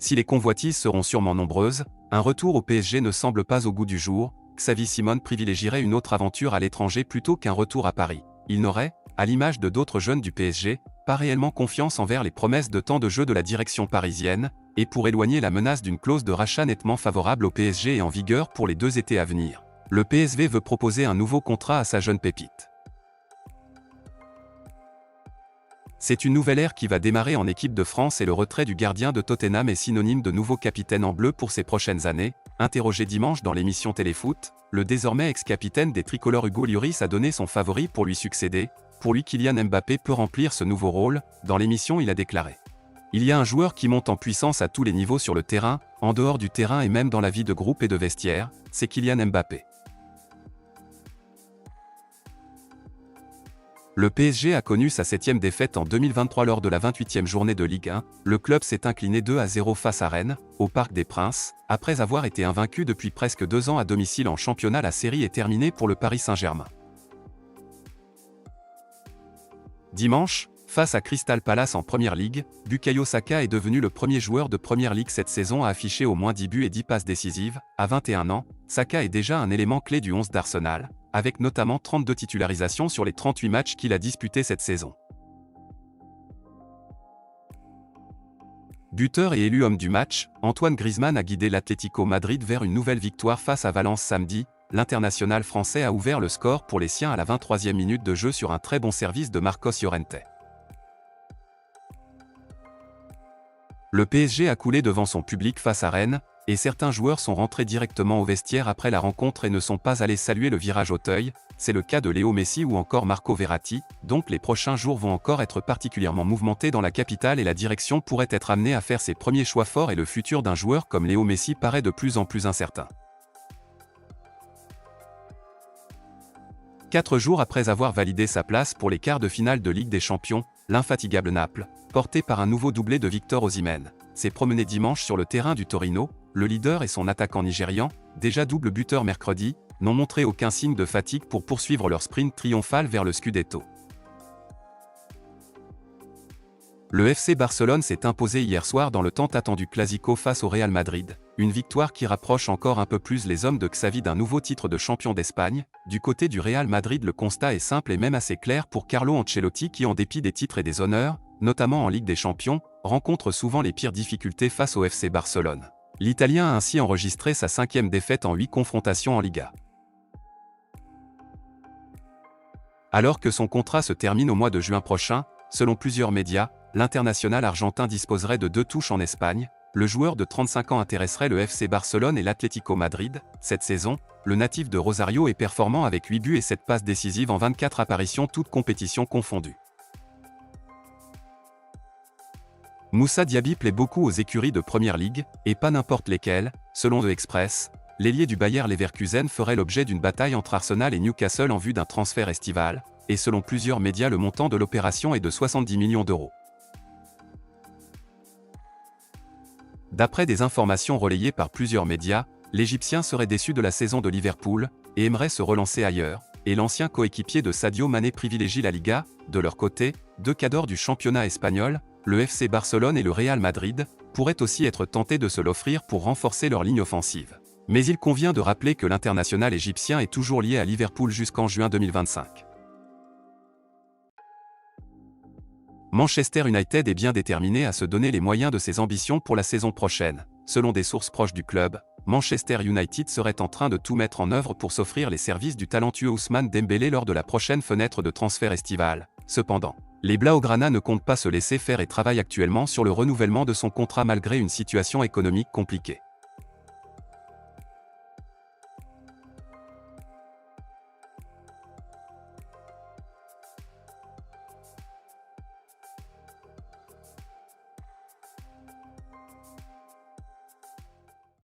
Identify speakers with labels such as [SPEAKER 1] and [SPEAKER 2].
[SPEAKER 1] Si les convoitises seront sûrement nombreuses, un retour au PSG ne semble pas au goût du jour. Xavi Simons privilégierait une autre aventure à l'étranger plutôt qu'un retour à Paris. Il n'aurait, à l'image de d'autres jeunes du PSG, pas réellement confiance envers les promesses de temps de jeu de la direction parisienne, et pour éloigner la menace d'une clause de rachat nettement favorable au PSG et en vigueur pour les 2 étés à venir, le PSV veut proposer un nouveau contrat à sa jeune pépite. C'est une nouvelle ère qui va démarrer en équipe de France et le retrait du gardien de Tottenham est synonyme de nouveau capitaine en bleu pour ces prochaines années. Interrogé dimanche dans l'émission Téléfoot, le désormais ex-capitaine des tricolores Hugo Lloris a donné son favori pour lui succéder. Pour lui, Kylian Mbappé peut remplir ce nouveau rôle. Dans l'émission, il a déclaré: il y a un joueur qui monte en puissance à tous les niveaux sur le terrain, en dehors du terrain et même dans la vie de groupe et de vestiaire, c'est Kylian Mbappé. Le PSG a connu sa 7e défaite en 2023 lors de la 28e journée de Ligue 1. Le club s'est incliné 2-0 face à Rennes, au Parc des Princes, après avoir été invaincu depuis presque 2 ans à domicile en championnat. La série est terminée pour le Paris Saint-Germain. Dimanche, face à Crystal Palace en Première Ligue, Bukayo Saka est devenu le premier joueur de Première Ligue cette saison à afficher au moins 10 buts et 10 passes décisives. À 21 ans, Saka est déjà un élément clé du 11 d'Arsenal, avec notamment 32 titularisations sur les 38 matchs qu'il a disputés cette saison. Buteur et élu homme du match, Antoine Griezmann a guidé l'Atlético Madrid vers une nouvelle victoire face à Valence samedi. L'international français a ouvert le score pour les siens à la 23e minute de jeu sur un très bon service de Marcos Llorente. Le PSG a coulé devant son public face à Rennes, et certains joueurs sont rentrés directement au vestiaire après la rencontre et ne sont pas allés saluer le virage Auteuil. C'est le cas de Léo Messi ou encore Marco Verratti, donc les prochains jours vont encore être particulièrement mouvementés dans la capitale et la direction pourrait être amenée à faire ses premiers choix forts et le futur d'un joueur comme Léo Messi paraît de plus en plus incertain. 4 jours après avoir validé sa place pour les quarts de finale de Ligue des Champions, l'infatigable Naples, porté par un nouveau doublé de Victor Osimhen, s'est promené dimanche sur le terrain du Torino. Le leader et son attaquant nigérian, déjà double buteur mercredi, n'ont montré aucun signe de fatigue pour poursuivre leur sprint triomphal vers le Scudetto. Le FC Barcelone s'est imposé hier soir dans le tant attendu Clasico face au Real Madrid, une victoire qui rapproche encore un peu plus les hommes de Xavi d'un nouveau titre de champion d'Espagne. Du côté du Real Madrid, le constat est simple et même assez clair pour Carlo Ancelotti qui, en dépit des titres et des honneurs, notamment en Ligue des Champions, rencontre souvent les pires difficultés face au FC Barcelone. L'Italien a ainsi enregistré sa 5e défaite en 8 confrontations en Liga. Alors que son contrat se termine au mois de juin prochain, selon plusieurs médias, l'international argentin disposerait de 2 touches en Espagne. Le joueur de 35 ans intéresserait le FC Barcelone et l'Atlético Madrid. Cette saison, le natif de Rosario est performant avec 8 buts et 7 passes décisives en 24 apparitions toutes compétitions confondues. Moussa Diaby plaît beaucoup aux écuries de Première Ligue, et pas n'importe lesquelles. Selon The Express, l'ailier du Bayer Leverkusen ferait l'objet d'une bataille entre Arsenal et Newcastle en vue d'un transfert estival, et selon plusieurs médias le montant de l'opération est de 70 millions d'euros. D'après des informations relayées par plusieurs médias, l'Égyptien serait déçu de la saison de Liverpool, et aimerait se relancer ailleurs, et l'ancien coéquipier de Sadio Mané privilégie la Liga. De leur côté, 2 cadors du championnat espagnol, le FC Barcelone et le Real Madrid, pourraient aussi être tentés de se l'offrir pour renforcer leur ligne offensive. Mais il convient de rappeler que l'international égyptien est toujours lié à Liverpool jusqu'en juin 2025. Manchester United est bien déterminé à se donner les moyens de ses ambitions pour la saison prochaine. Selon des sources proches du club, Manchester United serait en train de tout mettre en œuvre pour s'offrir les services du talentueux Ousmane Dembélé lors de la prochaine fenêtre de transfert estivale. Cependant, les Blaugrana ne comptent pas se laisser faire et travaillent actuellement sur le renouvellement de son contrat malgré une situation économique compliquée.